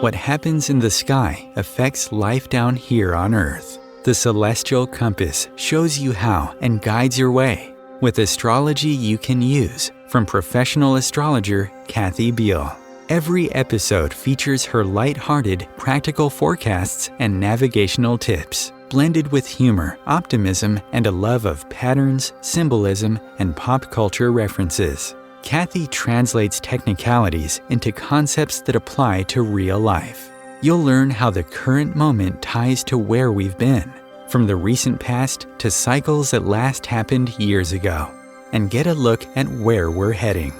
What happens in the sky affects life down here on Earth. The celestial compass shows you how and guides your way with astrology you can use from professional astrologer Kathy Beal. Every episode features her light-hearted, practical forecasts and navigational tips, blended with humor, optimism, and a love of patterns, symbolism, and pop culture references. Kathy translates technicalities into concepts that apply to real life. You'll learn how the current moment ties to where we've been, from the recent past to cycles that last happened years ago, and get a look at where we're heading.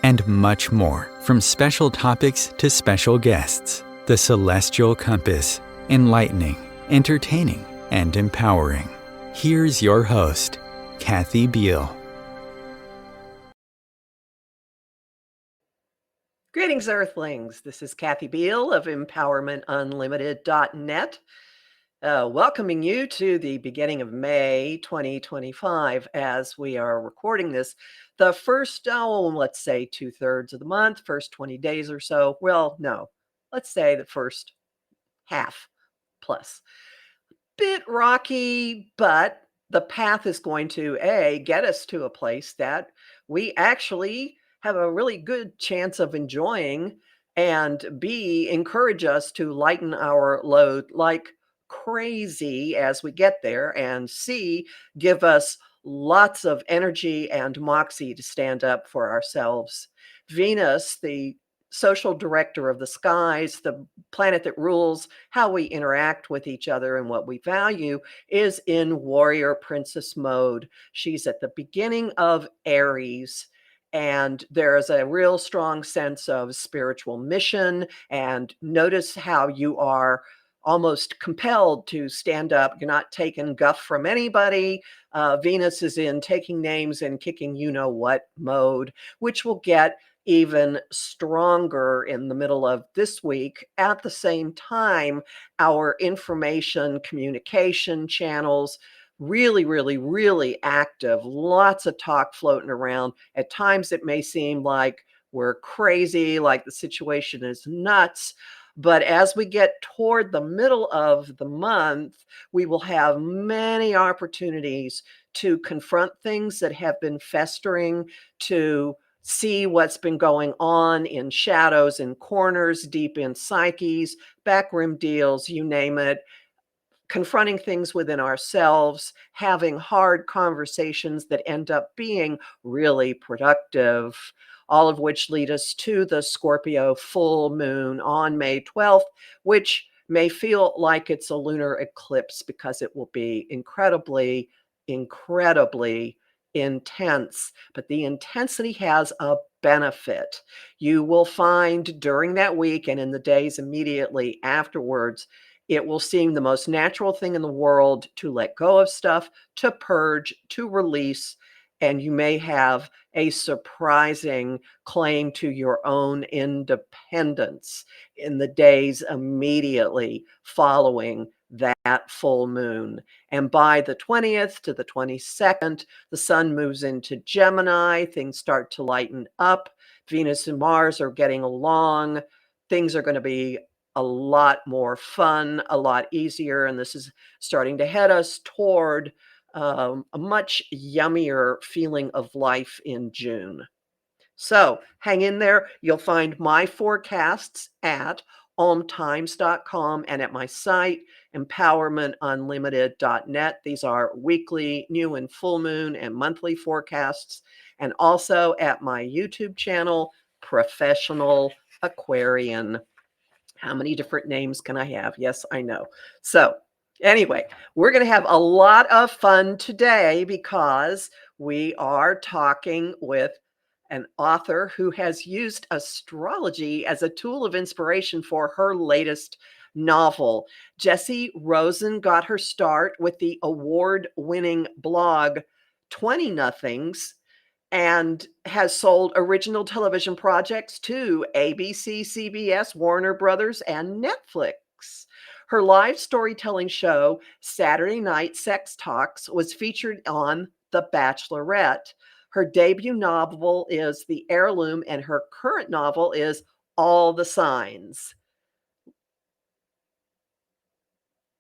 And much more, from special topics to special guests. The Celestial Compass, enlightening, entertaining, and empowering. Here's your host, Kathy Beal. Greetings, Earthlings. This is Kathy Beal of EmpowermentUnlimited.net, welcoming you to the beginning of May 2025 as we are recording this. The first, let's say 2/3 of the month, first 20 days or so. Well, no, let's say the first half plus. Bit rocky, but the path is going to get us to a place that we actually have a really good chance of enjoying, and B, encourage us to lighten our load like crazy as we get there, and C, give us lots of energy and moxie to stand up for ourselves. Venus, the social director of the skies, the planet that rules how we interact with each other and what we value, is in warrior princess mode. She's at the beginning of Aries, and there's a real strong sense of spiritual mission. And notice how you are almost compelled to stand up. You're not taking guff from anybody. Venus is in taking names and kicking you-know-what mode, which will get even stronger in the middle of this week. At the same time, our information communication channels really active. Lots of talk floating around. At times it may seem like we're crazy, like the situation is nuts. But as we get toward the middle of the month, we will have many opportunities to confront things that have been festering, to see what's been going on in shadows, in corners, deep in psyches, backroom deals, you name it. Confronting things within ourselves, having hard conversations that end up being really productive, all of which lead us to the Scorpio full moon on May 12th, which may feel like it's a lunar eclipse because it will be incredibly intense. But the intensity has a benefit. You will find during that week and in the days immediately afterwards, it will seem the most natural thing in the world to let go of stuff, to purge, to release, and you may have a surprising claim to your own independence in the days immediately following that full moon. And by the 20th to the 22nd, the sun moves into Gemini. Things start to lighten up. Venus and Mars are getting along. Things are going to be a lot more fun, a lot easier. And this is starting to head us toward a much yummier feeling of life in June. So hang in there. You'll find my forecasts at omtimes.com and at my site, empowermentunlimited.net. These are weekly, new and full moon and monthly forecasts. And also at my YouTube channel, Professional Aquarian. How many different names can I have? Yes, I know. So anyway, we're going to have a lot of fun today because we are talking with an author who has used astrology as a tool of inspiration for her latest novel. Jessie Rosen got her start with the award-winning blog 20 Nothings, and has sold original television projects to ABC, CBS, Warner Brothers, and Netflix. Her live storytelling show, Saturday Night Sex Talks, was featured on The Bachelorette. Her debut novel is The Heirloom, and her current novel is All the Signs.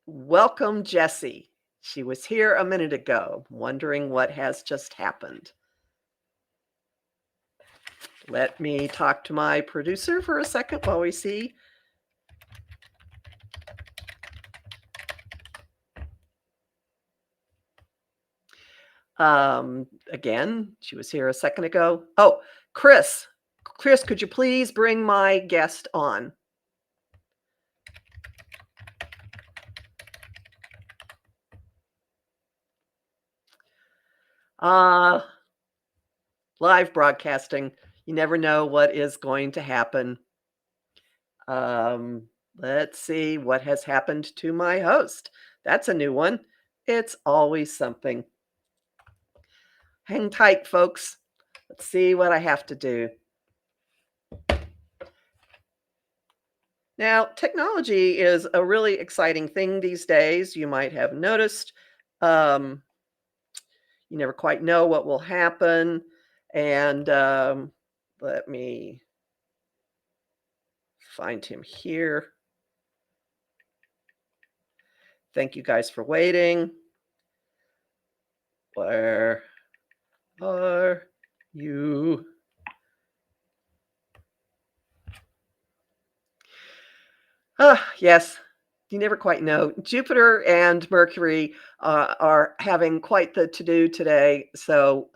Welcome, Jessie. She was here a minute ago, wondering what has just happened. Let me talk to my producer for a second while we see. Again, she was here a second ago. Oh, Chris. Chris, could you please bring my guest on? Uh, Live broadcasting. You never know what is going to happen. Let's see what has happened to my host. That's a new one. It's always something. Hang tight, folks. Let's see what I have to do. Now, technology is a really exciting thing these days. You might have noticed. Um, you never quite know what will happen. And let me find him here. Thank you guys for waiting. Where are you? Yes, you never quite know. Jupiter and Mercury are having quite the to-do today, so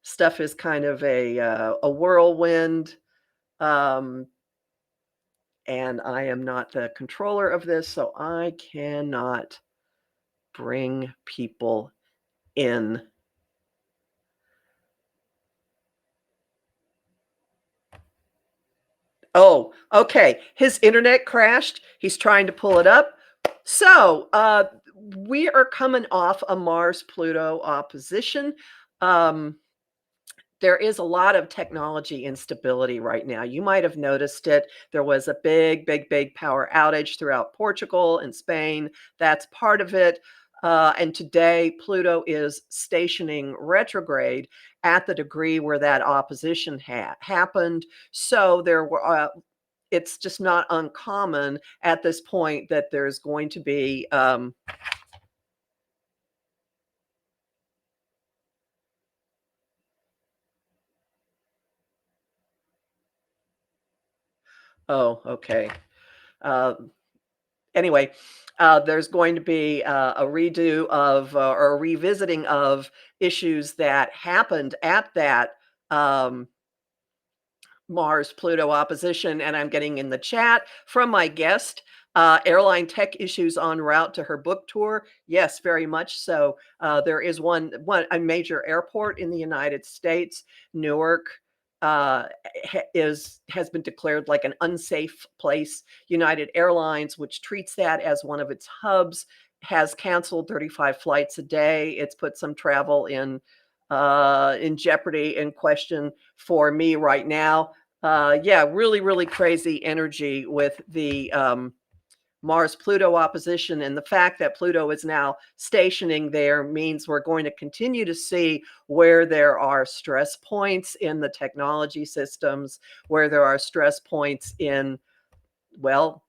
stuff is kind of a whirlwind, um, and I am not the controller of this, so I cannot bring people in. Oh, okay. His internet crashed. He's trying to pull it up. So, we are coming off a Mars-Pluto opposition. Um, there is a lot of technology instability right now. You might have noticed it. There was a big power outage throughout Portugal and Spain. That's part of it. And today, Pluto is stationing retrograde at the degree where that opposition happened. So there were. It's just not uncommon at this point that there's going to be. Oh, okay. Uh, anyway, there's going to be a redo of or a revisiting of issues that happened at that um, Mars Pluto opposition. And I'm getting in the chat from my guest. Airline tech issues en route to her book tour. Yes, very much so. There is one a major airport in the United States, Newark, has been declared like an unsafe place. United Airlines, which treats that as one of its hubs, has canceled 35 flights a day. It's put some travel in jeopardy and question for me right now. Yeah, really crazy energy with the Mars Pluto opposition. And the fact that Pluto is now stationing there means we're going to continue to see where there are stress points in the technology systems, where there are stress points in, well,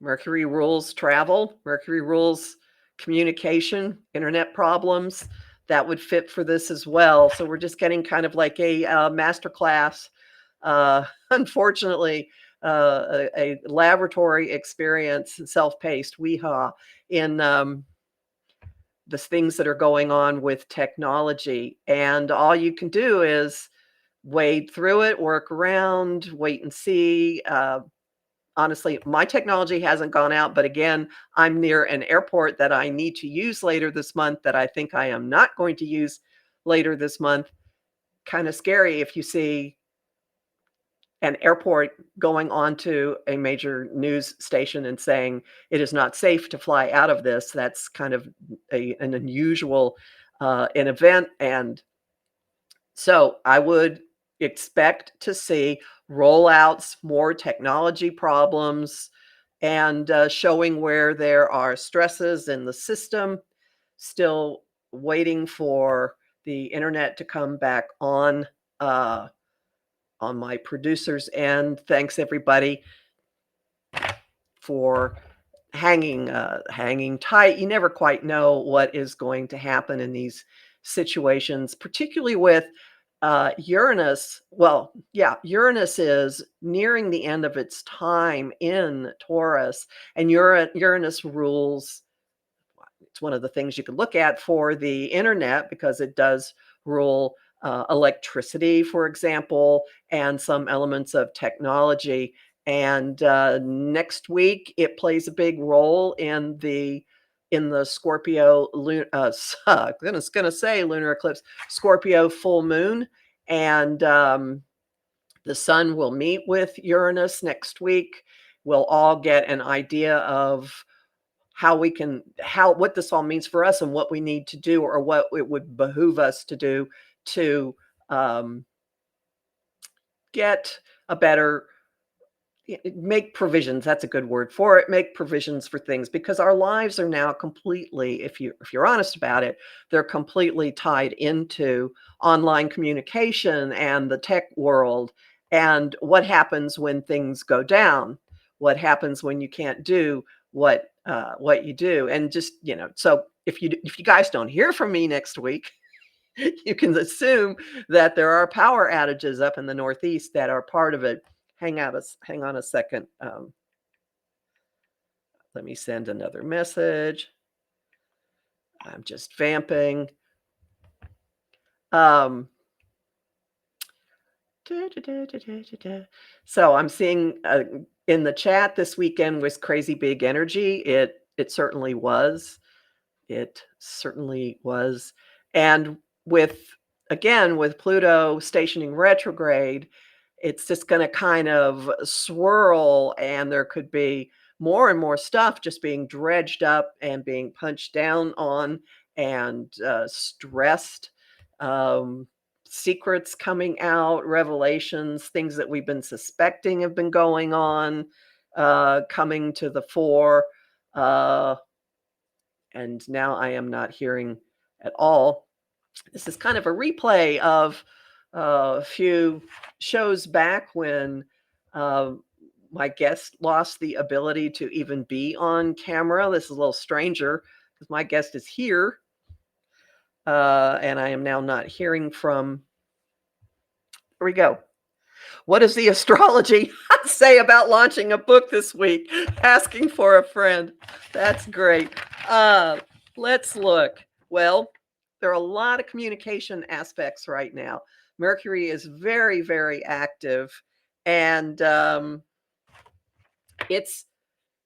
Mercury rules travel, Mercury rules communication, internet problems. That would fit for this as well. So we're just getting kind of like a master class, unfortunately, a laboratory experience, self-paced, weehaw, in the things that are going on with technology. And all you can do is wade through it, work around, wait and see. Honestly, my technology hasn't gone out, but again, I'm near an airport that I need to use later this month that I think I am not going to use later this month. Kind of scary if you see an airport going on to a major news station and saying it is not safe to fly out of this. That's kind of an unusual an event. And so I would expect to see rollouts, more technology problems, and showing where there are stresses in the system. Still waiting for the internet to come back on my producer's end. Thanks everybody for hanging tight. You never quite know what is going to happen in these situations, particularly with Uranus. Well, yeah, Uranus is nearing the end of its time in Taurus, and Uranus rules. It's one of the things you can look at for the internet because it does rule electricity, for example, and some elements of technology. And next week, it plays a big role in the Scorpio goodness, gonna say lunar eclipse, Scorpio full moon, and the sun will meet with Uranus next week. We'll all get an idea of how what this all means for us and what we need to do or what it would behoove us to do to um, get a better make provisions. That's a good word for it. Make provisions for things because our lives are now completely, if you're honest about it, they're completely tied into online communication and the tech world. And what happens when things go down? What happens when you can't do what you do? And just so if you guys don't hear from me next week, you can assume that there are power outages up in the Northeast that are part of it. Hang on a second. Let me send another message. I'm just vamping. Um, so I'm seeing in the chat this weekend was crazy big energy. It certainly was. It certainly was. And with again, with Pluto stationing retrograde, it's just going to kind of swirl, and there could be more and more stuff just being dredged up and being punched down on and stressed. Um, Secrets coming out, revelations, things that we've been suspecting have been going on, coming to the fore. Uh, and now I am not hearing at all. This is kind of a replay of a few shows back when uh, my guest lost the ability to even be on camera. This is a little stranger because my guest is here, and I am now not hearing from. Here we go. What does the astrology say about launching a book this week? Asking for a friend. That's great. Uh, let's look. Well, there are a lot of communication aspects right now. Mercury is very, very active, and it's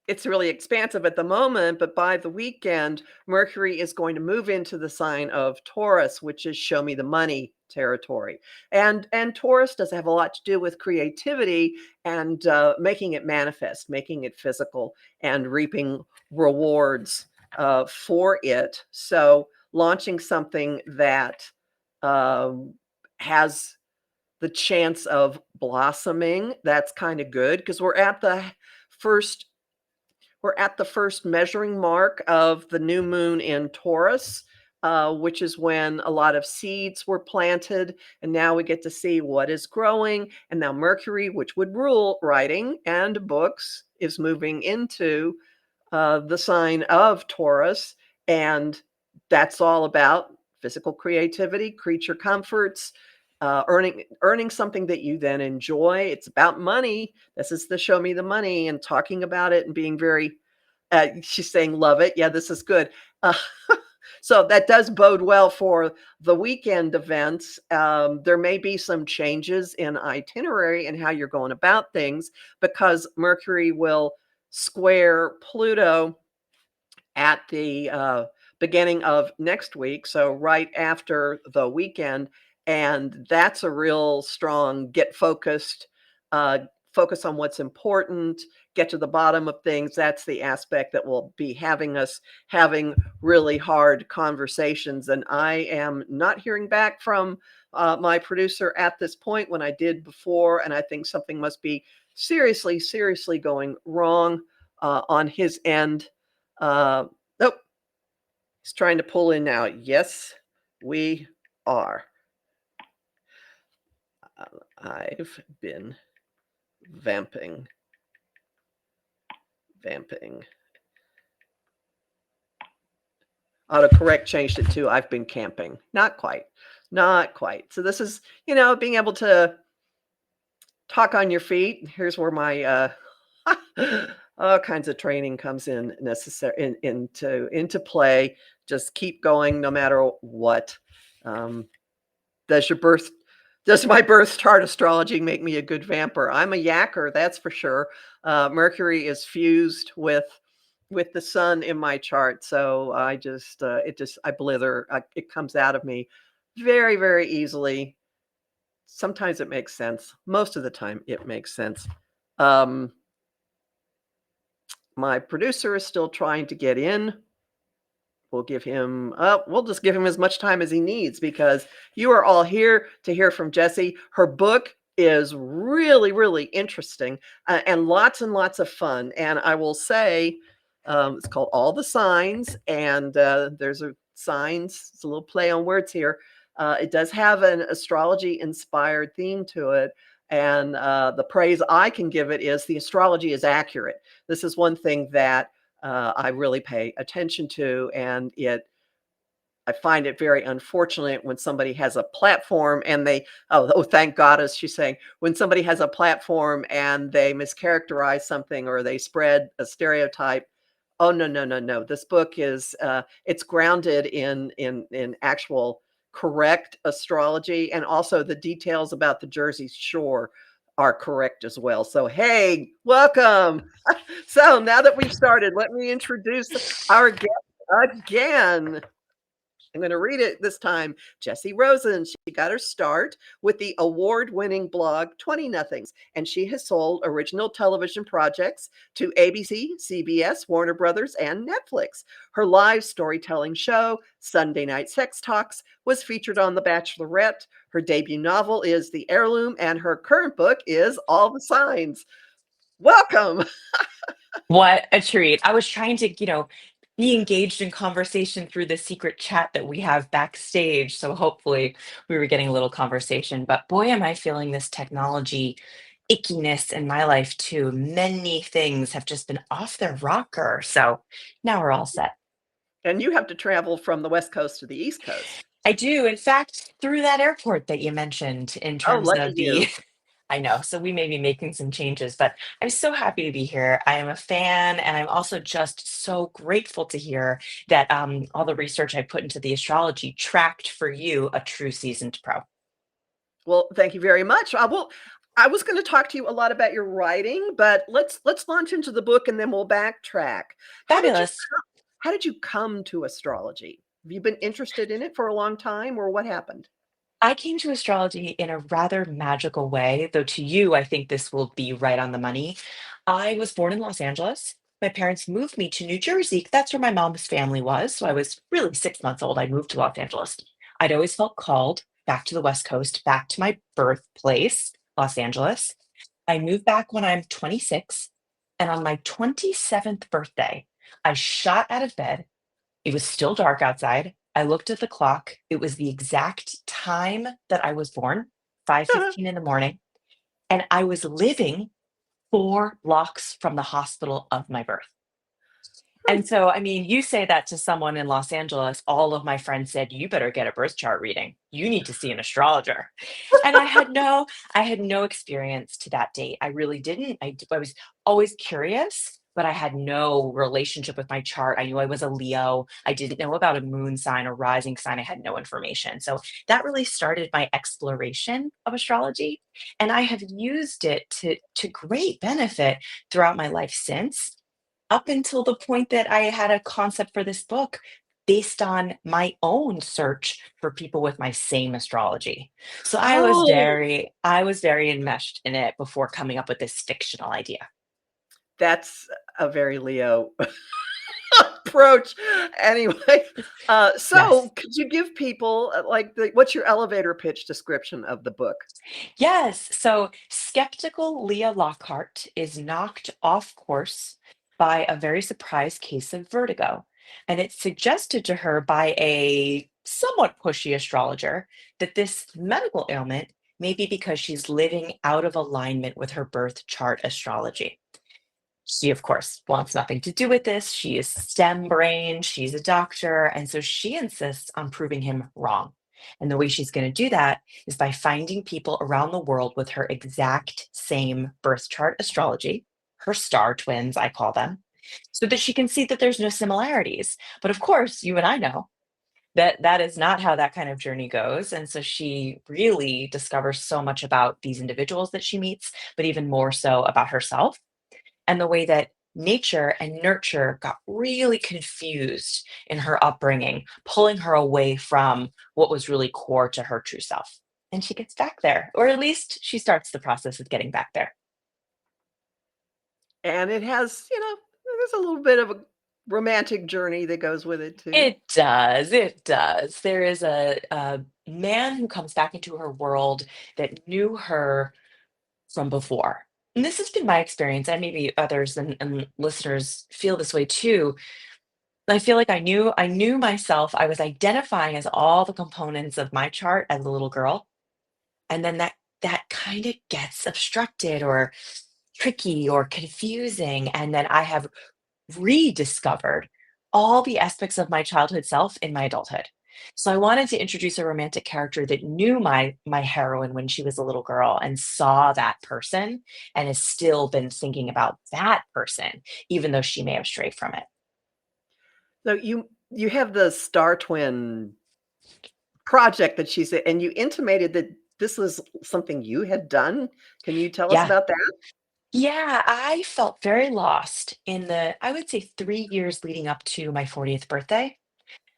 it's really expansive at the moment, but by the weekend, Mercury is going to move into the sign of Taurus, which is show me the money territory. And Taurus does have a lot to do with creativity and making it manifest, making it physical, and reaping rewards for it. So launching something that um, has the chance of blossoming, that's kind of good because first we're at the first measuring mark of the new moon in Taurus, which is when a lot of seeds were planted. And now we get to see what is growing. And now Mercury, which would rule writing and books, is moving into the sign of Taurus. And that's all about physical creativity, creature comforts, earning something that you then enjoy. It's about money. This is the show me the money and talking about it and being very she's saying love it. Yeah, this is good. Uh, so that does bode well for the weekend events. There may be some changes in itinerary and how you're going about things because Mercury will square Pluto at the beginning of next week. So, right after the weekend. And that's a real strong get focused, uh, focus on what's important, get to the bottom of things. That's the aspect that will be having us having really hard conversations. And I am not hearing back from my producer at this point when I did before. And I think something must be seriously, seriously going wrong on his end. Uh, nope, he's trying to pull in now. Yes, we are. I've been vamping. Autocorrect changed it to I've been camping. Not quite. Not quite. So this is, being able to talk on your feet. Here's where my all kinds of training comes in necessary into play. Just keep going no matter what. Um, does your birth does my birth chart astrology make me a good vamper? I'm a yacker, that's for sure. Mercury is fused with the sun in my chart, so I blither. It comes out of me very, very easily. Sometimes it makes sense. Most of the time, it makes sense. Um, my producer is still trying to get in. We'll just give him as much time as he needs because you are all here to hear from Jessie. Her book is really, really interesting and lots of fun. And I will say, it's called All the Signs, and there's a signs. It's a little play on words here. It does have an astrology-inspired theme to it. And the praise I can give it is the astrology is accurate. This is one thing that I really pay attention to, and I find it very unfortunate when somebody has a platform and thank God, as she's saying, when somebody has a platform and they mischaracterize something or they spread a stereotype. Oh, no, no, no, no. This book is, it's grounded in actual correct astrology, and also the details about the Jersey Shore are correct as well. So, hey, welcome. So now that we've started, let me introduce our guest again. I'm going to read it this time. Jessie Rosen. She got her start with the award-winning blog 20 Nothings, and she has sold original television projects to ABC, CBS, Warner Brothers, and Netflix. Her live storytelling show, Sunday Night Sex Talks, was featured on The Bachelorette. Her debut novel is The Heirloom, and her current book is All the Signs. Welcome. What a treat. I was trying to, be engaged in conversation through the secret chat that we have backstage. So hopefully we were getting a little conversation. But boy, am I feeling this technology ickiness in my life too. Many things have just been off their rocker. So now we're all set. And you have to travel from the West Coast to the East Coast. I do, in fact, through that airport that you mentioned in Oh, terms lucky of you. the I know. So we may be making some changes, but I'm so happy to be here. I am a fan, and I'm also just so grateful to hear that all the research I put into the astrology tracked for you a true seasoned pro. Well, thank you very much. I was going to talk to you a lot about your writing, but let's launch into the book and then we'll backtrack. How did you Fabulous. how did you come to astrology? Have you been interested in it for a long time, or what happened? I came to astrology in a rather magical way, though to you, I think this will be right on the money. I was born in Los Angeles. My parents moved me to New Jersey. That's where my mom's family was. So I was really 6 months old. I moved to Los Angeles. I'd always felt called back to the West Coast, back to my birthplace, Los Angeles. I moved back when I'm 26. And on my 27th birthday, I shot out of bed. It was still dark outside. I looked at the clock. It was the exact time that I was born, 5:15 in the morning, and I was living 4 blocks from the hospital of my birth. And so, I mean, you say that to someone in Los Angeles, all of my friends said, "You better get a birth chart reading. You need to see an astrologer." And I had no experience to that date. I really didn't. I was always curious, but I had no relationship with my chart. I knew I was a Leo. I didn't know about a moon sign or rising sign. I had no information. So that really started my exploration of astrology, and I have used it to great benefit throughout my life since, up until the point that I had a concept for this book based on my own search for people with my same astrology. So Oh, I was very enmeshed in it before coming up with this fictional idea. that's a very Leo approach. Anyway, so Yes. could you give people what's your elevator pitch description of the book? Yes. So skeptical Leah Lockhart is knocked off course by a very surprise case of vertigo. And it's suggested to her by a somewhat pushy astrologer that this medical ailment may be because she's living out of alignment with her birth chart astrology. She, of course, wants nothing to do with this. She is STEM brain, she's a doctor, and so she insists on proving him wrong. And the way she's going to do that is by finding people around the world with her exact same birth chart astrology, her star twins, I call them, so that she can see that there's no similarities. But of course, you and I know that that is not how that kind of journey goes. And so she really discovers so much about these individuals that she meets, but even more so about herself and the way that nature and nurture got really confused in her upbringing, pulling her away from what was really core to her true self. And she gets back there, or at least she starts the process of getting back there. And it has, there's a little bit of a romantic journey that goes with it too. It does. It does. There is a man who comes back into her world that knew her from before. And this has been my experience, and maybe others and listeners feel this way too. I feel like I knew myself. I was identifying as all the components of my chart as a little girl, and then that kind of gets obstructed or tricky or confusing, and then I have rediscovered all the aspects of my childhood self in my adulthood. So I wanted to introduce a romantic character that knew my heroine when she was a little girl and saw that person and has still been thinking about that person, even though she may have strayed from it. So you have the star twin project that she said, and you intimated that this was something you had done. Can you tell us Yeah. about that? Yeah, I felt very lost in the, I would say, 3 years leading up to my 40th birthday.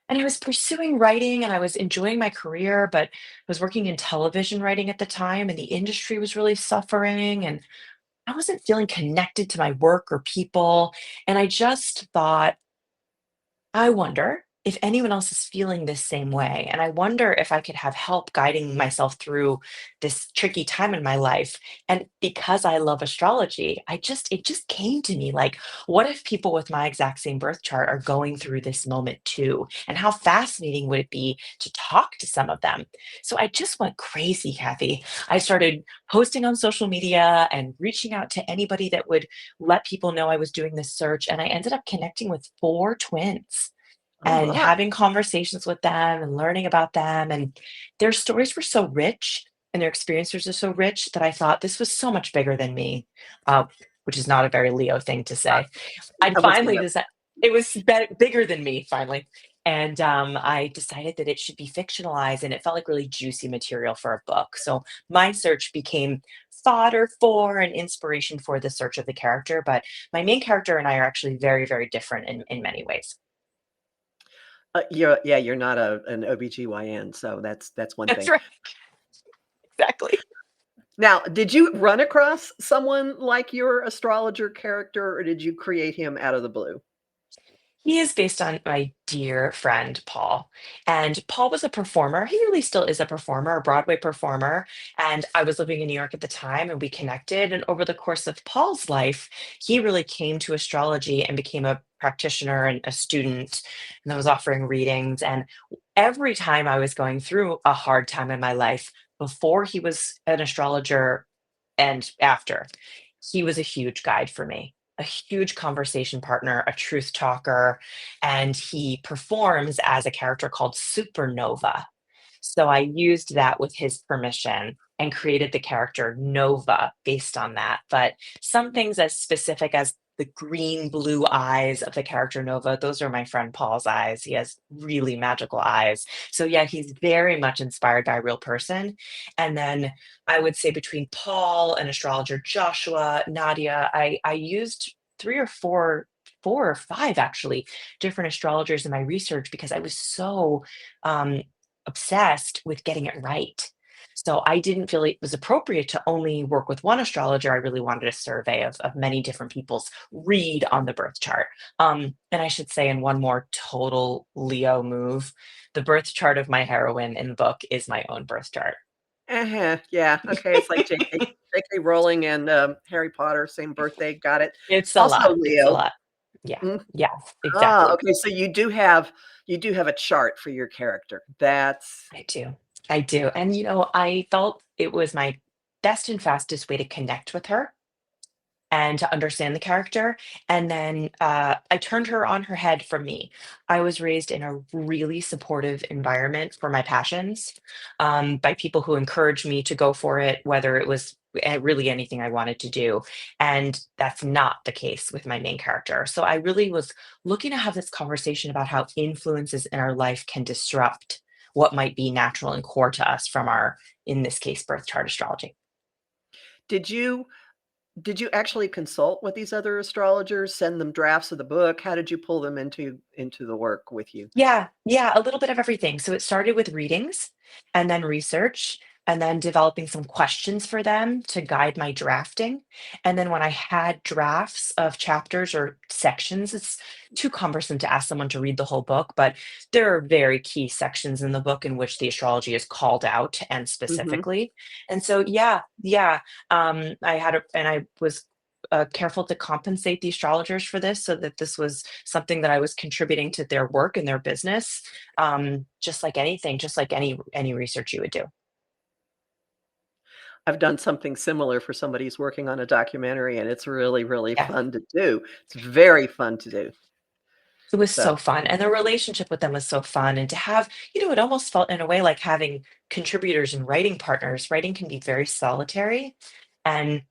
And I was pursuing writing and I was enjoying my career, but I was working in television writing at the time and the industry was really suffering and I wasn't feeling connected to my work or people. And I just thought, I wonder if anyone else is feeling this same way. And I wonder if I could have help guiding myself through this tricky time in my life. And because I love astrology, it just came to me like, what if people with my exact same birth chart are going through this moment too? And how fascinating would it be to talk to some of them? So I just went crazy, Kathy. I started posting on social media and reaching out to anybody that would let people know I was doing this search. And I ended up connecting with four twins Oh and my. having conversations with them and learning about them. And their stories were so rich and their experiences are so rich that I thought this was so much bigger than me, uh, which is not a very Leo thing to say. I'd What's finally Leo? decided it was bigger than me, finally. And I decided that it should be fictionalized and it felt like really juicy material for a book. So my search became fodder for and inspiration for the search of the character. But my main character and I are actually very, very different in many ways. You're not an OBGYN, so that's one That's thing. right. Exactly. Now, did you run across someone like your astrologer character, or did you create him out of the blue? He is based on my dear friend Paul. And Paul was a performer. He really still is a performer, a Broadway performer. And I was living in New York at the time and we connected. And over the course of Paul's life, he really came to astrology and became a practitioner and a student and I was offering readings. And every time I was going through a hard time in my life, before he was an astrologer and after, he was a huge guide for me, a huge conversation partner, a truth talker, and he performs as a character called Supernova. So I used that with his permission and created the character Nova based on that. But some things as specific as the green blue eyes of the character Nova, those are my friend Paul's eyes. He has really magical eyes. So yeah, he's very much inspired by a real person. And then I would say between Paul and astrologer Joshua, Nadia, I used three or four or five actually different astrologers in my research because I was so um, obsessed with getting it right. So I didn't feel it was appropriate to only work with one astrologer. I really wanted a survey of many different people's read on the birth chart. And I should say, in one more total Leo move, the birth chart of my heroine in the book is my own birth chart. Uh-huh, yeah, okay, it's like J.K. Rowling and, Harry Potter, same birthday, got it. It's a Also lot. It's a Leo. lot. Yeah. Mm, Yes, exactly. okay, so you do have a chart for your character. That's I do. I do. And, I felt it was my best and fastest way to connect with her and to understand the character. And then I turned her on her head from me. I was raised in a really supportive environment for my passions, by people who encouraged me to go for it, whether it was really anything I wanted to do. And that's not the case with my main character. So I really was looking to have this conversation about how influences in our life can disrupt what might be natural and core to us from our, in this case, birth chart astrology. Did you did you actually consult with these other astrologers, send them drafts of the book? How did you pull them into the work with you? Yeah, yeah, a little bit of everything. So it started with readings and then research and then developing some questions for them to guide my drafting. And then when I had drafts of chapters or sections, it's too cumbersome to ask someone to read the whole book, but there are very key sections in the book in which the astrology is called out and Mhm. specifically. And so, yeah, yeah, and I was careful to compensate the astrologers for this so that this was something that I was contributing to their work and their business, just like anything, just like any research you would do. I've done something similar for somebody who's working on a documentary, and it's really, really Yeah. fun to do. It's very fun to do. It was So so fun, and the relationship with them was so fun, and to have, it almost felt in a way like having contributors and writing partners. Writing can be very solitary, and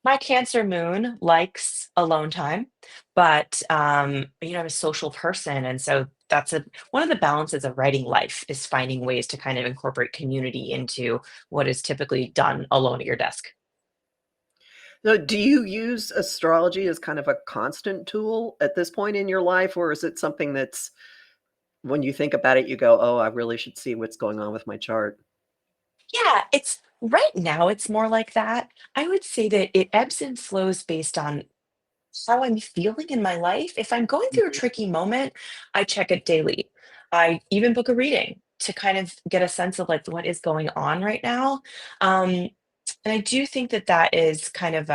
my Cancer moon likes alone time, but, I'm a social person, and so that's a one of the balances of writing life is finding ways to kind of incorporate community into what is typically done alone at your desk. so do you use astrology as kind of a constant tool at this point in your life, or is it something that's when you think about it, you go, "Oh, I really should see what's going on with my chart." Yeah, it's right now, it's more like that. I would say that it ebbs and flows based on how I'm feeling in my life. If I'm going through a Mhm. tricky moment, I check it daily. I even book a reading to kind of get a sense of like what is going on right now. Um, and I do think that that is kind of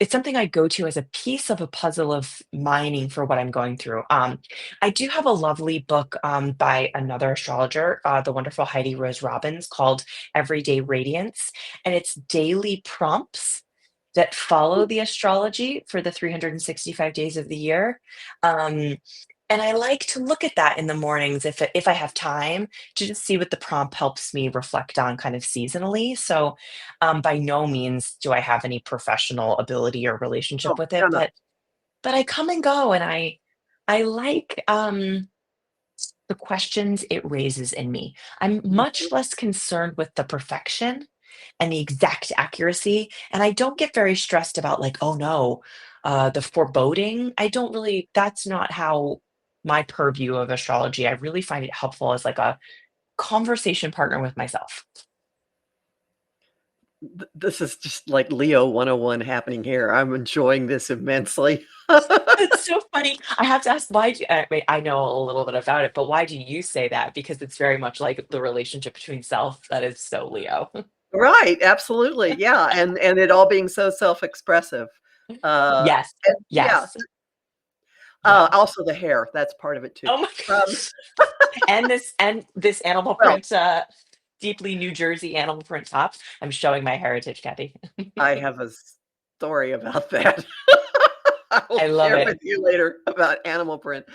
it's something I go to as a piece of a puzzle of mining for what I'm going through. I do have a lovely book by another astrologer, the wonderful Heidi Rose Robbins, called Everyday Radiance, and it's daily prompts that follow the astrology for the 365 days of the year. Um, and I like to look at that in the mornings if I have time to just see what the prompt helps me reflect on kind of seasonally. So, by no means do I have any professional ability or relationship Oh, with no, it, no. but I come and go, and I like the questions it raises in me. I'm Mhm. much less concerned with the perfection and the exact accuracy. And I don't get very stressed about like, oh no, the foreboding. I don't really, that's not how my purview of astrology. I really find it helpful as like a conversation partner with myself. This is just like Leo 101 happening here. I'm enjoying this immensely. It's so funny. I have to ask why wait, I know a little bit about it, but why do you say that? Because it's very much like the relationship between self that is so Leo. Right, absolutely, yeah, and it all being so self-expressive. Uh, Yes. and yeah, Yes. Yeah. also the hair, that's part of it too. Oh my Um, gosh. And this animal well, print, deeply New Jersey animal print top. I'm showing my heritage, Kathy. I have a story about that. I will I love share with it. you later about animal print.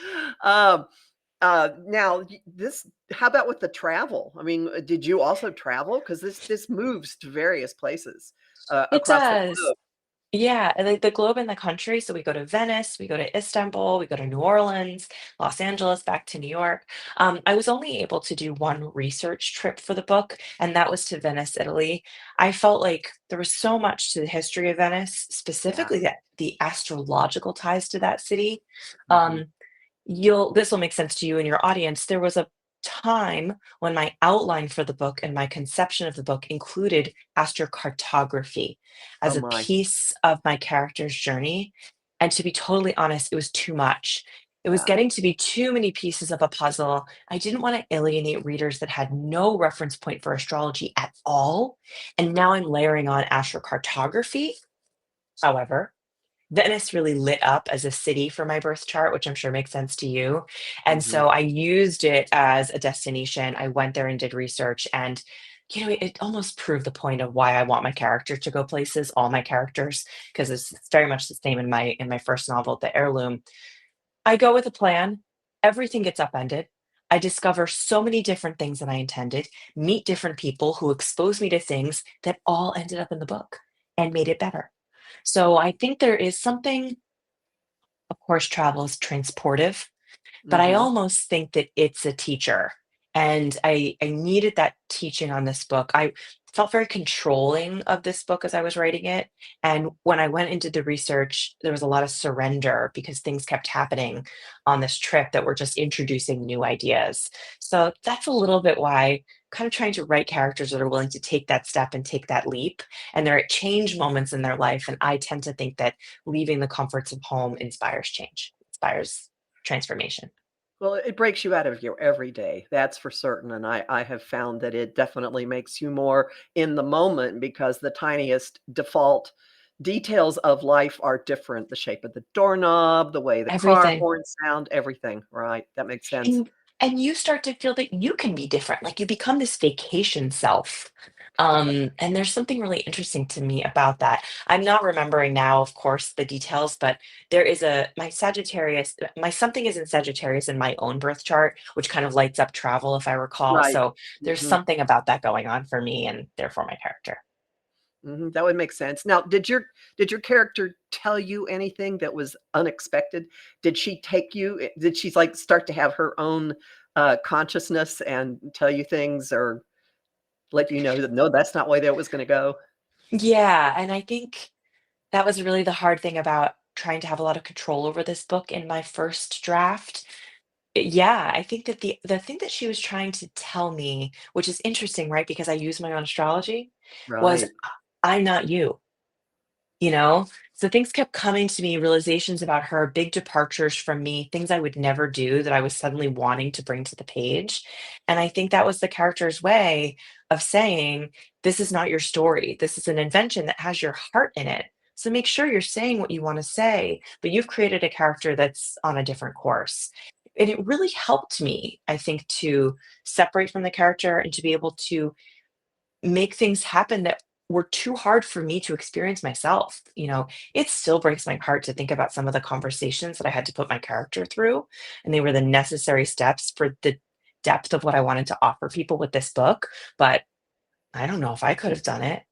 Um, now y this how about with the travel? I mean, did you also travel? Because this moves to various places, It across the does. globe. Yeah, and like the globe and the country. So we go to Venice, we go to Istanbul, we go to New Orleans, Los Angeles, back to New York. I was only able to do one research trip for the book, and that was to Venice, Italy. I felt like there was so much to the history of Venice, Yeah. specifically the astrological ties to that city. Mhm. Um, You'll this will make sense to you and your audience. There was a time when my outline for the book and my conception of the book included astrocartography Oh as a my. piece of my character's journey. And to be totally honest, it was too much. It was Yeah. getting to be too many pieces of a puzzle. I didn't want to alienate readers that had no reference point for astrology at all. And now I'm layering on astrocartography. However, Venice really lit up as a city for my birth chart, which I'm sure makes sense to you. And Mhm. so I used it as a destination. I went there and did research. And It almost proved the point of why I want my character to go places, all my characters, because it's very much the same in my first novel, The Heirloom. I go with a plan, everything gets upended. I discover so many different things than I intended, meet different people who expose me to things that all ended up in the book and made it better. So I think there is something, of course, travel is transportive, but I Hmm. almost think that it's a teacher, and I needed that teaching on this book. I felt very controlling of this book as I was writing it, and when I went into the research, there was a lot of surrender because things kept happening on this trip that were just introducing new ideas. So that's a little bit why kind of trying to write characters that are willing to take that step and take that leap, and they're at change moments in their life, and I tend to think that leaving the comforts of home inspires change, inspires transformation. Well, it breaks you out of your everyday, that's for certain, and I have found that it definitely makes you more in the moment because the tiniest default details of life are different. The shape of the doorknob, the way the car Everything. horns sound, everything, right, that makes sense. And and you start to feel that you can be different, like, you become this vacation self, and there's something really interesting to me about that. I'm not remembering now, of course, the details, but there is a my something is in Sagittarius in my own birth chart, which kind of lights up travel, if I recall, Right. so there's Mhm, something about that going on for me and therefore my character. mhm, that would make sense. Now, did your character tell you anything that was unexpected? Did she take you did she, like, start to have her own, consciousness and tell you things or let you know that, "No, that's not where that was gonna go." Yeah, and I think that was really the hard thing about trying to have a lot of control over this book in my first draft. Yeah, I think that the thing that she was trying to tell me, which is interesting, right? Because I use my own astrology, was Right. I'm not you, you know? So things kept coming to me, realizations about her, big departures from me, things I would never do that I was suddenly wanting to bring to the page. And I think that was the character's way of saying, this is not your story. This is an invention that has your heart in it. So make sure you're saying what you want to say, but you've created a character that's on a different course. And it really helped me, I think, to separate from the character and to be able to make things happen that were too hard for me to experience myself. It still breaks my heart to think about some of the conversations that I had to put my character through, and they were the necessary steps for the depth of what I wanted to offer people with this book. But I don't know if I could have done it.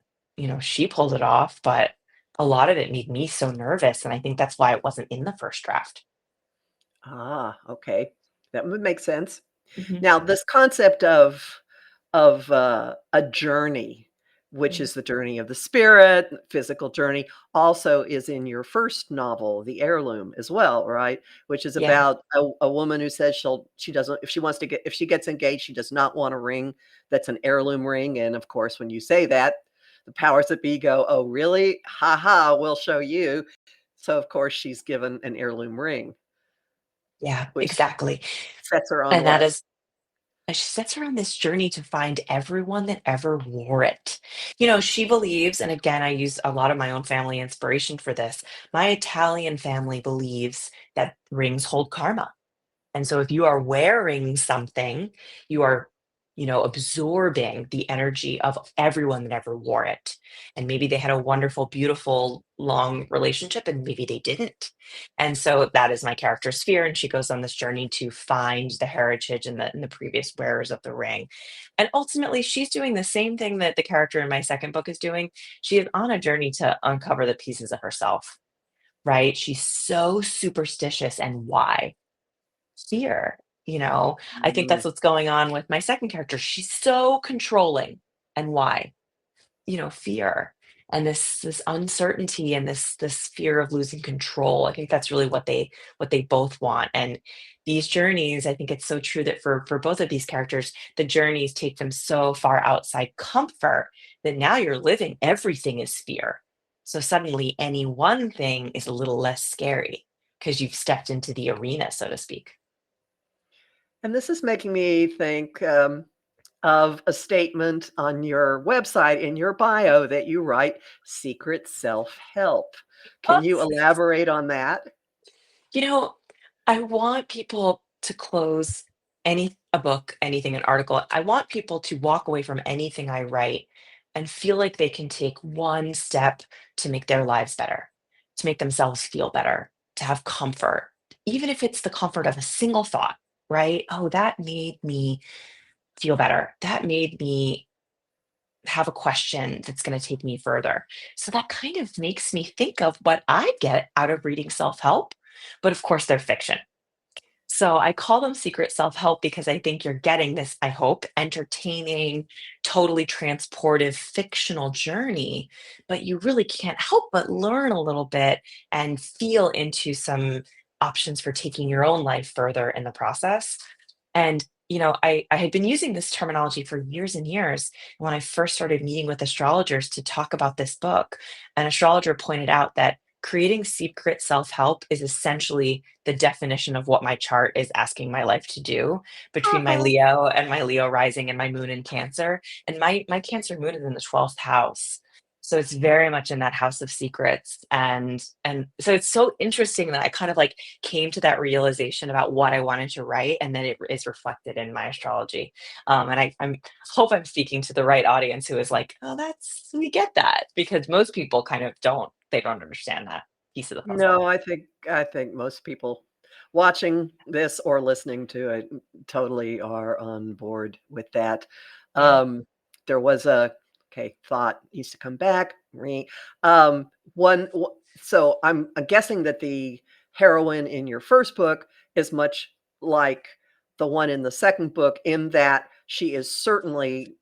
She pulled it off, but a lot of it made me so nervous. And I think that's why it wasn't in the first draft. Ah, okay. That would make sense. Mhm, Now, this concept of a journey, which mhm. is the journey of the spirit, physical journey, also is in your first novel, The Heirloom, as well, right? Which is Yeah. about a woman who says she doesn't if she gets engaged, she does not want a ring that's an heirloom ring, and, of course, when you say that, the powers that be go, "Oh, really? Ha ha, we'll show you." So, of course, she's given an heirloom ring, Yeah, which exactly. sets her on And that what? is she sets her on this journey to find everyone that ever wore it. She believes, and again, I use a lot of my own family inspiration for this. My Italian family believes that rings hold karma. And so if you are wearing something, you are, absorbing the energy of everyone that ever wore it. And maybe they had a wonderful, beautiful, long relationship, and maybe they didn't. And so that is my character's fear. And she goes on this journey to find the heritage and the previous wearers of the ring. And ultimately, she's doing the same thing that the character in my second book is doing. She is on a journey to uncover the pieces of herself, right? She's so superstitious. And why? Fear, you know? I think Mm, that's what's going on with my second character. She's so controlling. And why? Fear and this uncertainty and this fear of losing control. I think that's really what they both want. And these journeys, I think it's so true that for both of these characters, the journeys take them so far outside comfort that now you're living everything is fear. So suddenly any one thing is a little less scary because you've stepped into the arena, so to speak. and this is making me think, of a statement on your website in your bio that you write, "Secret self-help." Can you elaborate on that? You know, I want people to close. a book, anything, an article, I want people to walk away from anything I write and feel like they can take one step to make their lives better, to make themselves feel better, to have comfort, even if it's the comfort of a single thought, right? Oh, that made me feel better. That made me have a question that's going to take me further. So that kind of makes me think of what I get out of reading self help. But of course, they're fiction. So I call them secret self-help because I think you're getting this, I hope, entertaining, totally transportive fictional journey, but you really can't help but learn a little bit and feel into some options for taking your own life further in the process. And, I had been using this terminology for years and years. When I first started meeting with astrologers to talk about this book, an astrologer pointed out that creating secret self help is essentially the definition of what my chart is asking my life to do between my Uh-huh. Leo and my Leo rising and my moon in Cancer. And my Cancer moon is in the 12th house. So it's very much in that house of secrets. And so it's so interesting that I kind of like came to that realization about what I wanted to write, and then it is reflected in my astrology. And I'm hope I'm speaking to the right audience who is like, oh, that's we get that because most people kind of don't. They don't understand that piece of the No, puzzle. I think most people watching this or listening to it totally are on board with that. Yeah. Um, there was a okay, thought needs to come back. One so I'm guessing that the heroine in your first book is much like the one in the second book in that she is certainly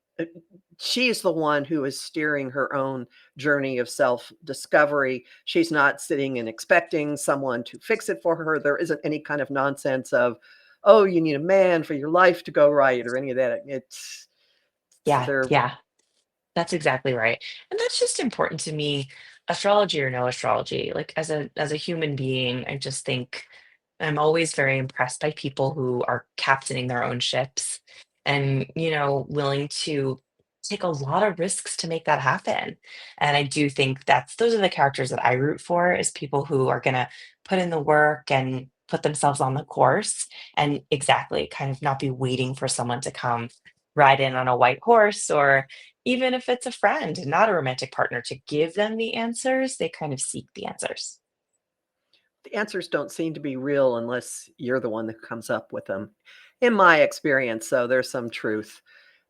she is the one who is steering her own journey of self-discovery. She's not sitting and expecting someone to fix it for her. There isn't any kind of nonsense of, "Oh, you need a man for your life to go right," or any of that. It's Yeah, there. yeah, that's exactly right. And that's just important to me, astrology or no astrology. Like as a human being, I just think I'm always very impressed by people who are captaining their own ships and, willing to take a lot of risks to make that happen. And I do think those are the characters that I root for is people who are going to put in the work and put themselves on the course and exactly kind of not be waiting for someone to come ride in on a white horse or even if it's a friend, not a romantic partner to give them the answers, they kind of seek the answers. The answers don't seem to be real unless you're the one that comes up with them, in my experience. So there's some truth.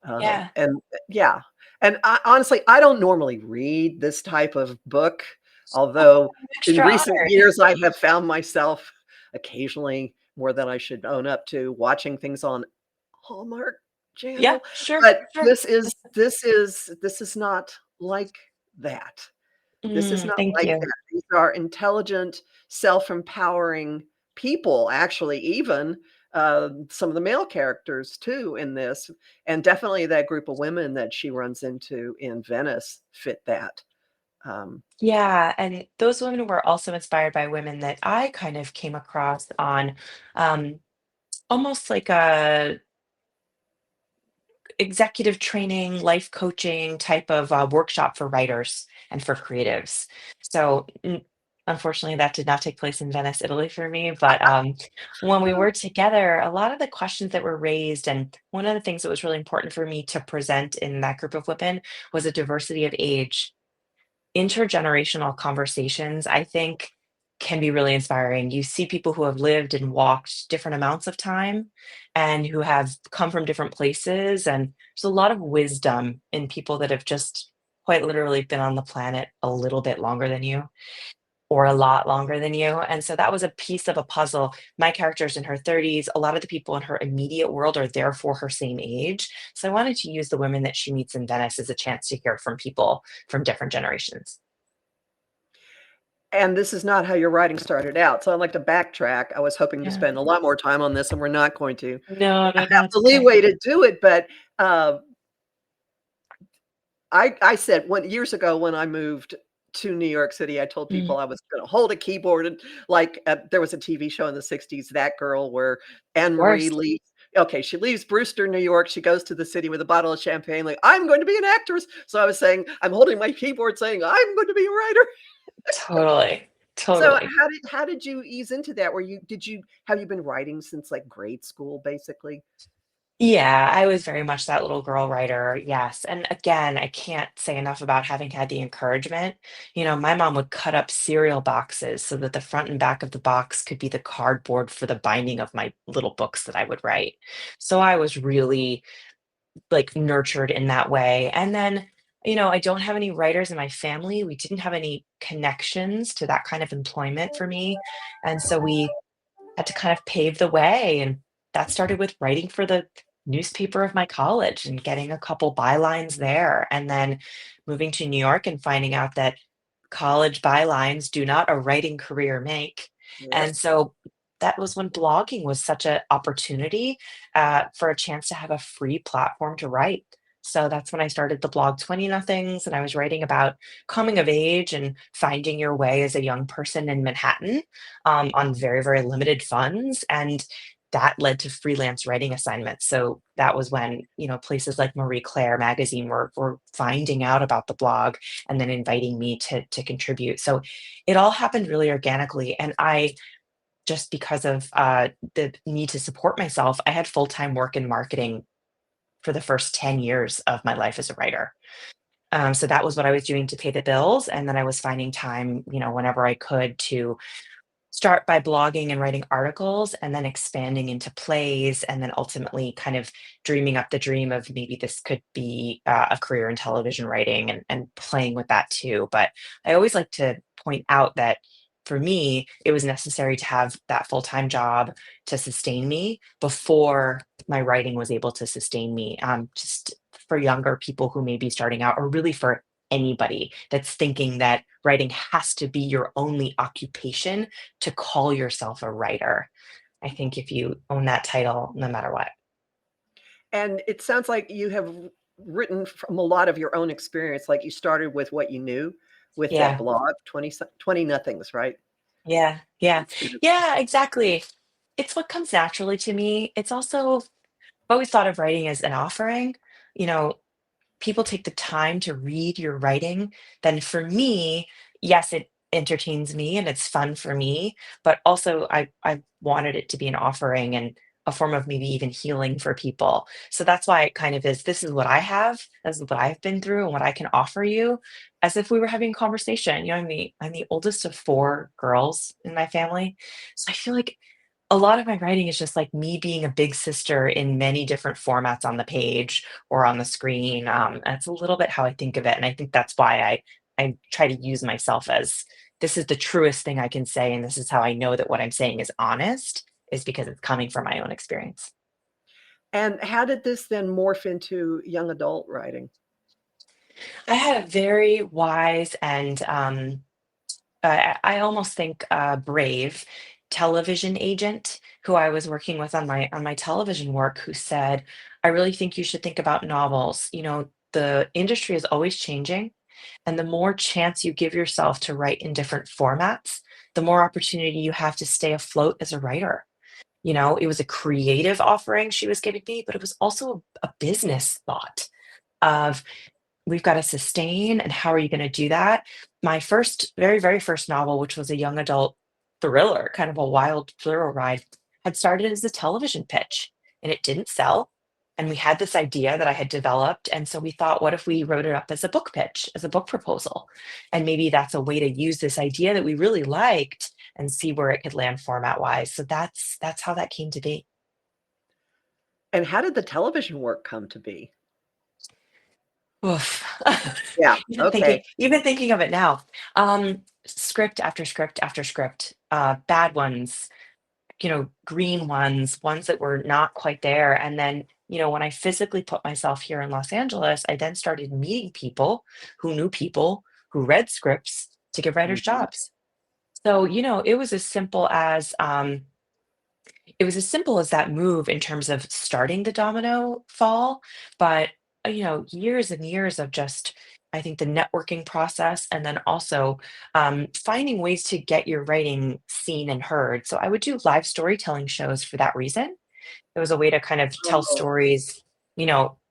Yeah. And yeah, and honestly, I don't normally read this type of book, Oh, although I'm in extra recent honored. years I have found myself occasionally, more than I should own up to, watching things on Hallmark Yeah, Channel. sure, But sure. this is not like that. This is not Thank like you. that. These are intelligent, self-empowering people, actually, even, some of the male characters too in this, and definitely that group of women that she runs into in Venice fit that. Um, Yeah, and those women were also inspired by women that I kind of came across on, um, almost like a executive training, life coaching type of workshop for writers and for creatives. So, unfortunately, that did not take place in Venice, Italy for me. But when we were together, a lot of the questions that were raised, and one of the things that was really important for me to present in that group of women was a diversity of age. Intergenerational conversations, I think, can be really inspiring. You see people who have lived and walked different amounts of time and who have come from different places. And there's a lot of wisdom in people that have just quite literally been on the planet a little bit longer than you or a lot longer than you. And so that was a piece of a puzzle. My character's in her 30s. A lot of the people in her immediate world are therefore her same age. So I wanted to use the women that she meets in Venice as a chance to hear from people from different generations. and this is not how your writing started out, so I'd like to backtrack. I was hoping to Yeah. spend a lot more time on this, and we're not going to No, no, no, have it's the okay. leeway to do it, but, uh I said when years ago when I moved to New York City, I told Mm, people I was gonna hold a keyboard and like, there was a TV show in the '60s, That Girl, where of Anne Marie course. leaves okay, she leaves Brewster, New York, she goes to the city with a bottle of champagne, like, "I'm going to be an actress." So I was saying I'm holding my keyboard saying, "I'm going to be a writer." Totally. So Totally. how did you ease into that? Have you been writing since, like, grade school, basically? Yeah, I was very much that little girl writer, yes, and again, I can't say enough about having had the encouragement. My mom would cut up cereal boxes so that the front and back of the box could be the cardboard for the binding of my little books that I would write. So I was really, like, nurtured in that way, and then, I don't have any writers in my family. We didn't have any connections to that kind of employment for me, and so we had to kind of pave the way. And that started with writing for the newspaper of my college and getting a couple bylines there. And then moving to New York and finding out that college bylines do not a writing career make. Yep. And so that was when blogging was such an opportunity for a chance to have a free platform to write. So that's when I started the blog 20 Nothings, and I was writing about coming of age and finding your way as a young person in Manhattan on very, very limited funds. And that led to freelance writing assignments. So that was when, places like Marie Claire magazine were finding out about the blog and then inviting me to contribute. So it all happened really organically. And I just because of the need to support myself, I had full-time work in marketing for the first 10 years of my life as a writer. So that was what I was doing to pay the bills. And then I was finding time, whenever I could to start by blogging and writing articles and then expanding into plays and then ultimately kind of dreaming up the dream of maybe this could be a career in television writing and playing with that too. But I always like to point out that for me, it was necessary to have that full-time job to sustain me before my writing was able to sustain me. Just for younger people who may be starting out, or really for anybody that's thinking that writing has to be your only occupation to call yourself a writer. I think if you own that title, no matter what. And it sounds like you have written from a lot of your own experience, like, you started with what you knew with that Yeah, blog, 20 Nothings, right? yeah, yeah, Instead of yeah, exactly. It's what comes naturally to me. It's also, I've always thought of writing as an offering. You know, People take the time to read your writing, then for me, yes, it entertains me and it's fun for me, but also I wanted it to be an offering and a form of maybe even healing for people. So that's why it kind of is, this is what I have, this is what I've been through and what I can offer you, as if we were having a conversation. I'm the oldest of four girls in my family. So I feel like a lot of my writing is just like me being a big sister in many different formats on the page or on the screen. That's a little bit how I think of it, and I think that's why I try to use myself as this is the truest thing I can say, and this is how I know that what I'm saying is honest, is because it's coming from my own experience. And how did this then morph into young adult writing? I had a very wise and I almost think brave television agent who I was working with on my television work, who said, "I really think you should think about novels. The industry is always changing, and the more chance you give yourself to write in different formats, the more opportunity you have to stay afloat as a writer." It was a creative offering she was giving me, but it was also a business thought of we've got to sustain, and how are you going to do that? My first, very, very first novel, which was a young adult thriller, kind of a wild thriller ride, had started as a television pitch and it didn't sell. And we had this idea that I had developed. And so we thought, what if we wrote it up as a book pitch, as a book proposal? And maybe that's a way to use this idea that we really liked and see where it could land format wise. So that's how that came to be. And how did the television work come to be? Oof. Yeah, okay. Even thinking of it now, script after script after script, bad ones, green ones that were not quite there. And then, when I physically put myself here in Los Angeles, I then started meeting people who knew people who read scripts to give writers Mhm. jobs. So, it was as simple as that move in terms of starting the domino fall, but, years and years of just, I think, the networking process, and then also, finding ways to get your writing seen and heard. So I would do live storytelling shows for that reason. It was a way to kind of tell Oh, stories,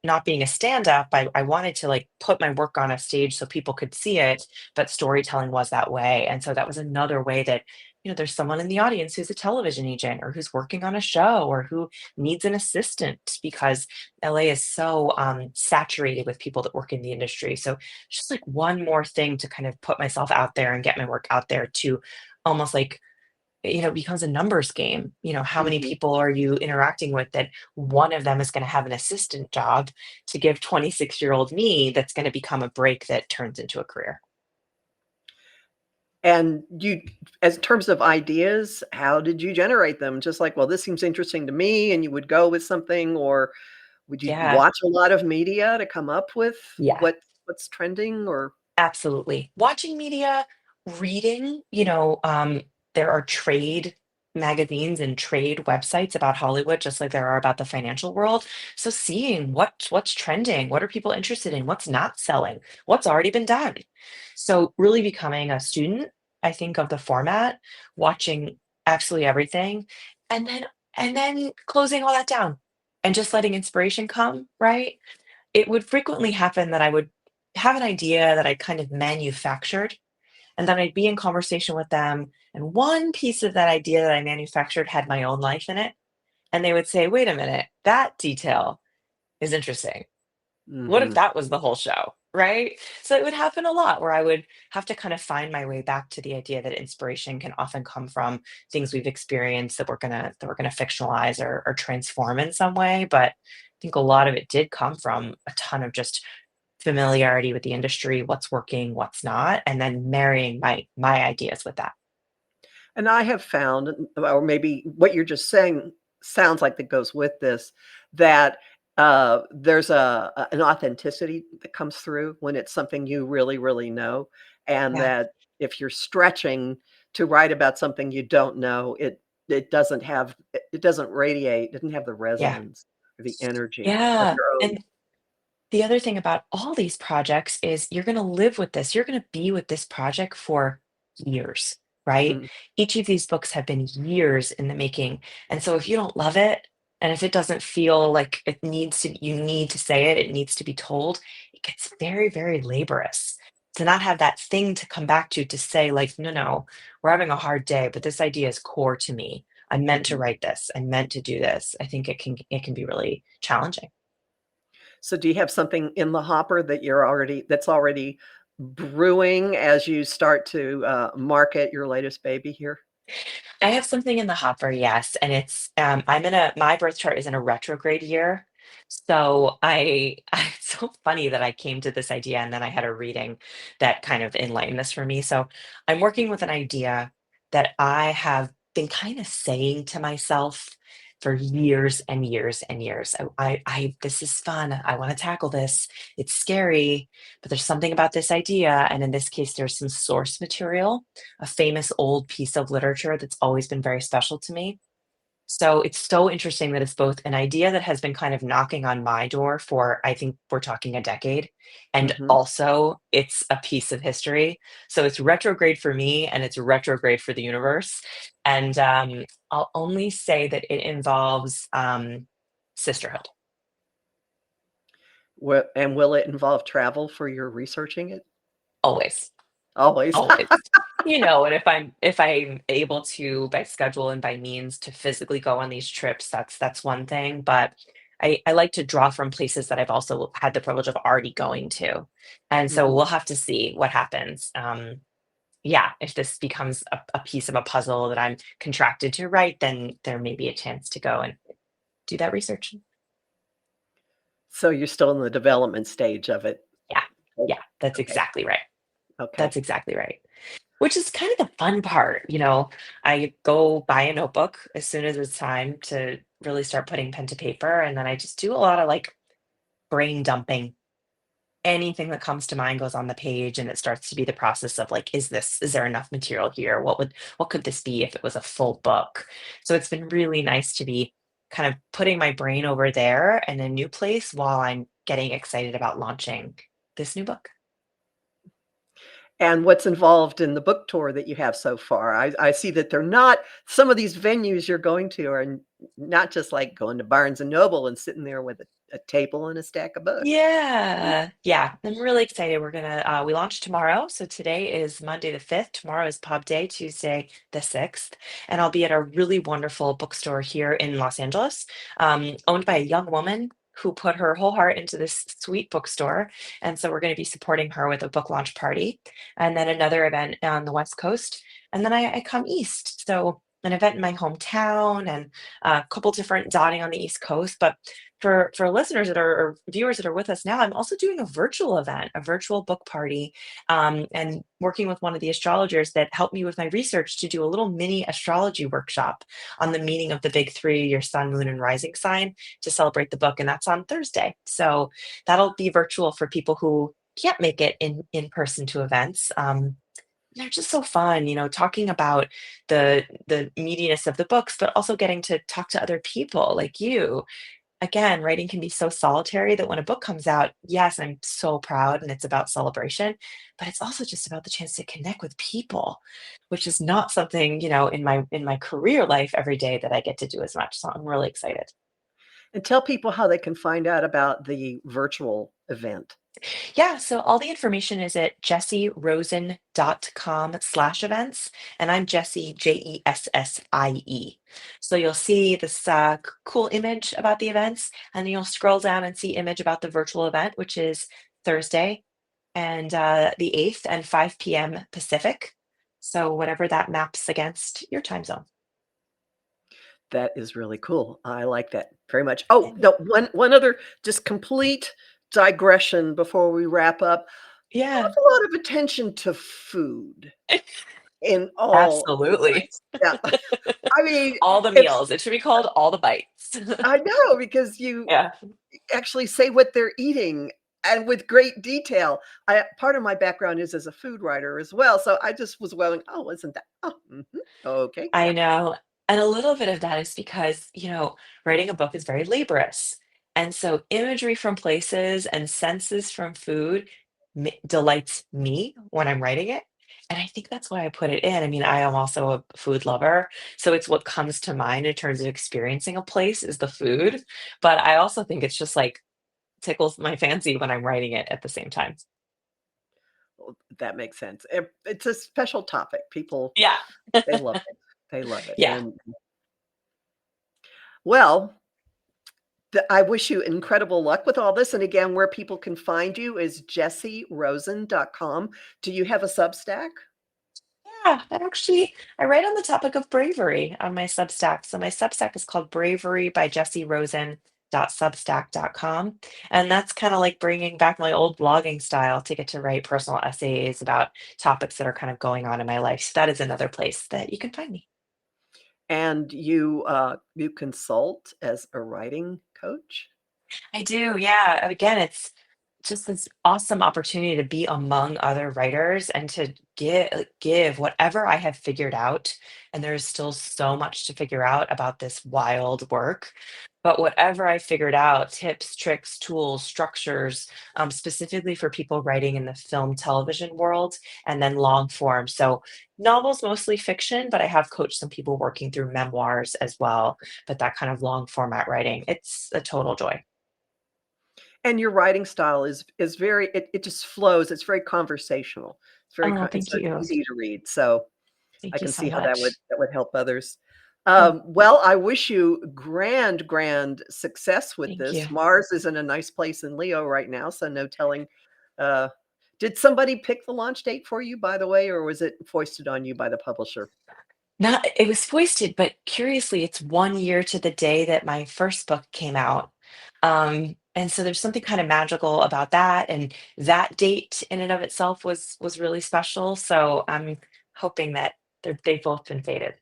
not being a stand-up, I wanted to like put my work on a stage so people could see it, but storytelling was that way. And so that was another way that, there's someone in the audience who's a television agent or who's working on a show or who needs an assistant because LA is so saturated with people that work in the industry. So just like one more thing to kind of put myself out there and get my work out there to almost like it becomes a numbers game. How many Mhm. people are you interacting with that one of them is going to have an assistant job to give 26-year-old me that's going to become a break that turns into a career? And you as in terms of ideas, how did you generate them? Just like, "Well, this seems interesting to me," and you would go with something, or would you Yeah. watch a lot of media to come up with Yeah. what's trending or Absolutely. Watching media, reading, there are trade magazines and trade websites about Hollywood, just like there are about the financial world. So seeing what's trending, what are people interested in, what's not selling, what's already been done. So really becoming a student, I think, of the format, watching absolutely everything, and then closing all that down and just letting inspiration come, right? It would frequently happen that I would have an idea that I kind of manufactured, and then I'd be in conversation with them, and one piece of that idea that I manufactured had my own life in it, and they would say, "Wait a minute, that detail is interesting. What if Mhm. that was the whole show?" Right? So it would happen a lot where I would have to kind of find my way back to the idea that inspiration can often come from things we've experienced that we're gonna fictionalize or transform in some way. But I think a lot of it did come from a ton of just familiarity with the industry, what's working, what's not, and then marrying my ideas with that. And I have found, or maybe what you're just saying sounds like that goes with this, that, there's an authenticity that comes through when it's something you really, really know, and Yeah, that if you're stretching to write about something you don't know, it doesn't have it doesn't radiate, doesn't have the yeah, resonance or the energy of yeah, your own. and the other thing about all these projects is you're gonna live with this, you're gonna be with this project for years, right? Mm, Each of these books have been years in the making, and so if you don't love it, and if it doesn't feel like you need to say it, it needs to be told, it gets very, very laborious. To not have that thing to come back to say like, "No, no, we're having a hard day, but this idea is core to me. I meant to mhm. write this. I meant to do this." I think it can be really challenging. So do you have something in the hopper that that's already brewing as you start to, market your latest baby here? I have something in the hopper, yes, and my birth chart is in a retrograde year. So it's so funny that I came to this idea and then I had a reading that kind of enlightened this for me. So I'm working with an idea that I have been kind of saying to myself for years and years and years. This is fun. I want to tackle this. It's scary, but there's something about this idea. And in this case, there's some source material, a famous old piece of literature that's always been very special to me. So it's so interesting that it's both an idea that has been kind of knocking on my door for, I think we're talking a decade, and Mhm. also it's a piece of history. So it's retrograde for me and it's retrograde for the universe. And I'll only say that it involves sisterhood. Will it involve travel for your researching it? Always. Always. Always. And if I'm able to, by schedule and by means, to physically go on these trips, that's one thing, but I like to draw from places that I've also had the privilege of already going to, and so Mhm. we'll have to see what happens. Yeah, if this becomes a piece of a puzzle that I'm contracted to write, then there may be a chance to go and do that research. So you're still in the development stage of it. Yeah, O yeah, that's okay, exactly right. okay. That's exactly right. Which is kind of the fun part. I go buy a notebook as soon as it's time to really start putting pen to paper, and then I just do a lot of, like, brain dumping. Anything that comes to mind goes on the page, and it starts to be the process of, like, is there enough material here? What could this be if it was a full book? So it's been really nice to be kind of putting my brain over there in a new place while I'm getting excited about launching this new book. And what's involved in the book tour that you have so far? I see that they're not some of these venues you're going to are not just like going to Barnes& and Noble and sitting there with a table and a stack of books. Yeah, yeah, I'm really excited. We launch tomorrow. So today is Monday the 5th. Tomorrow is pub day, Tuesday the 6th. And I'll be at a really wonderful bookstore here in Los Angeles, owned by a young woman who put her whole heart into this sweet bookstore. And so we're going to be supporting her with a book launch party and then another event on the West Coast. And then I come east. So an event in my hometown and a couple different dotting on the East Coast. But for listeners that are or viewers that are with us now, I'm also doing a virtual event, a virtual book party, and working with one of the astrologers that helped me with my research to do a little mini astrology workshop on the meaning of the big three, your sun, moon, and rising sign, to celebrate the book, and that's on Thursday. So that'll be virtual for people who can't make it in person to events. They're just so fun, talking about the meatiness of the books, but also getting to talk to other people like you. Again, writing can be so solitary that when a book comes out, yes, I'm so proud and it's about celebration, but it's also just about the chance to connect with people, which is not something, in my career life every day that I get to do as much. So I'm really excited. And tell people how they can find out about the virtual event. Yeah, so all the information is at jessierosen.com/events. And I'm Jessie, Jessie. So you'll see this cool image about the events, and then you'll scroll down and see image about the virtual event, which is Thursday and the 8th and 5 p.m. Pacific. So whatever that maps against your time zone. That is really cool. I like that very much. Oh, And the one other just complete digression before we wrap up. yeah, Awful lot of attention to food in all the absolutely. ways. Yeah. I mean, All the it's meals. It should be called all the bites. I know because you Yeah. actually say what they're eating and with great detail. I part of my background is as a food writer as well, so I just was going, "Oh, isn't that oh, mhm, okay, I yeah." know. And a little bit of that is because, writing a book is very laborious. And so imagery from places and senses from food delights me when I'm writing it. And I think that's why I put it in. I mean, I am also a food lover. So it's what comes to mind in terms of experiencing a place is the food. But I also think it's just like tickles my fancy when I'm writing it at the same time. Well, that makes sense. It's a special topic. People, Yeah. they love it. They love it, Yeah. and well, I wish you incredible luck with all this, and again, where people can find you is jessierosen.com. Do you have a Substack? Yeah, I write on the topic of bravery on my Substack. So my Substack is called Bravery by Jessie Rosen. Substack.com. And that's kind of like bringing back my old blogging style to get to write personal essays about topics that are kind of going on in my life. So that is another place that you can find me. And you consult as a writing coach? I do, yeah. Again, it's just this awesome opportunity to be among other writers and to give whatever I have figured out. And there's still so much to figure out about this wild work. But whatever I figured out, tips, tricks, tools, structures, specifically for people writing in the film, television world, and then long form. So novels, mostly fiction, but I have coached some people working through memoirs as well. But that kind of long format writing, it's a total joy. And your writing style is very it just flows, it's very conversational. It's very Oh, it's thank you. easy to read, so I Thank you can so see how much. that would help others. Yeah, Well, I wish you grand success with thank you. this. Mars is in a nice place in Leo right now, so no telling, uh did somebody pick the launch date for you, by the way, or was it foisted on you by the publisher? Not it was foisted, but curiously, it's 1 year to the day that my first book came out. And so there's something kind of magical about that, and that date in and of itself was really special. So I'm hoping that they've both been fated.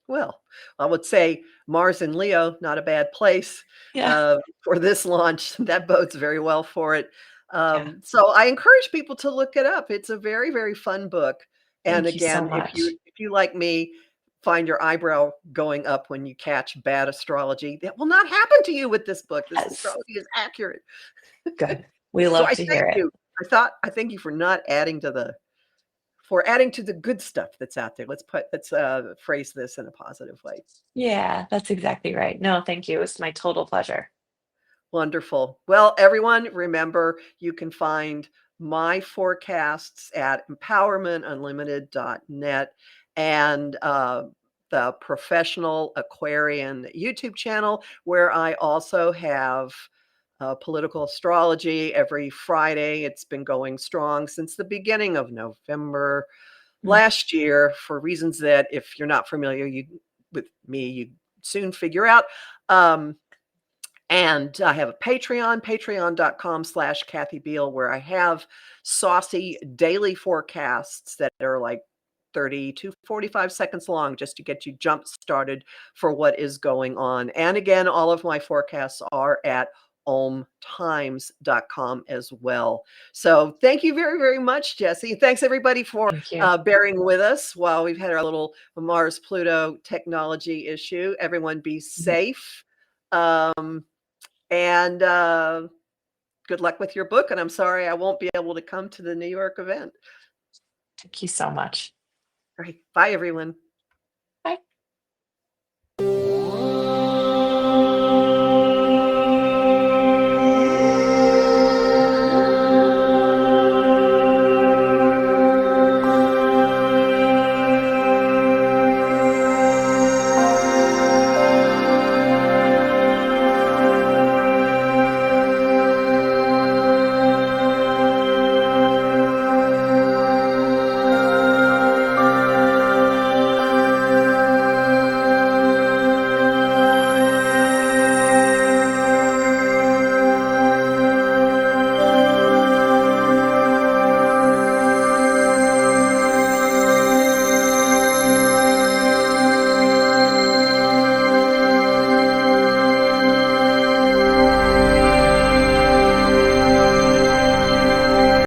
Well, I would say Mars in Leo, not a bad place, Yeah, for this launch. That bodes very well for it. yeah. So I encourage people to look it up. It's a very, very fun book. And Thank you so again, much. if you like me, find your eyebrow going up when you catch bad astrology, that will not happen to you with this book. This Yes, astrology is accurate. good. We So love I to thank hear it. you. I thank you for not adding to the for adding to the good stuff that's out there. Let's phrase this in a positive way. Yeah, that's exactly right. No, thank you. It's my total pleasure. Wonderful. Well, everyone, remember you can find my forecasts at empowermentunlimited.net and the Professional Aquarian YouTube channel, where I also have political astrology every Friday. It's been going strong since the beginning of November Mm. last year for reasons that if you're not familiar with me, you soon figure out. Um, and I have a Patreon, patreon.com/Kathy Beal, where I have saucy daily forecasts that are like 30 to 45 seconds long just to get you jump started for what is going on. And again, all of my forecasts are at omtimes.com as well. So thank you very, very much, Jessie. Thanks everybody for Thank you. bearing with us while we've had our little Mars Pluto technology issue. Everyone be Mhm. safe. Um, and good luck with your book. And I'm sorry I won't be able to come to the New York event. Thank you so much. All right. Bye, everyone.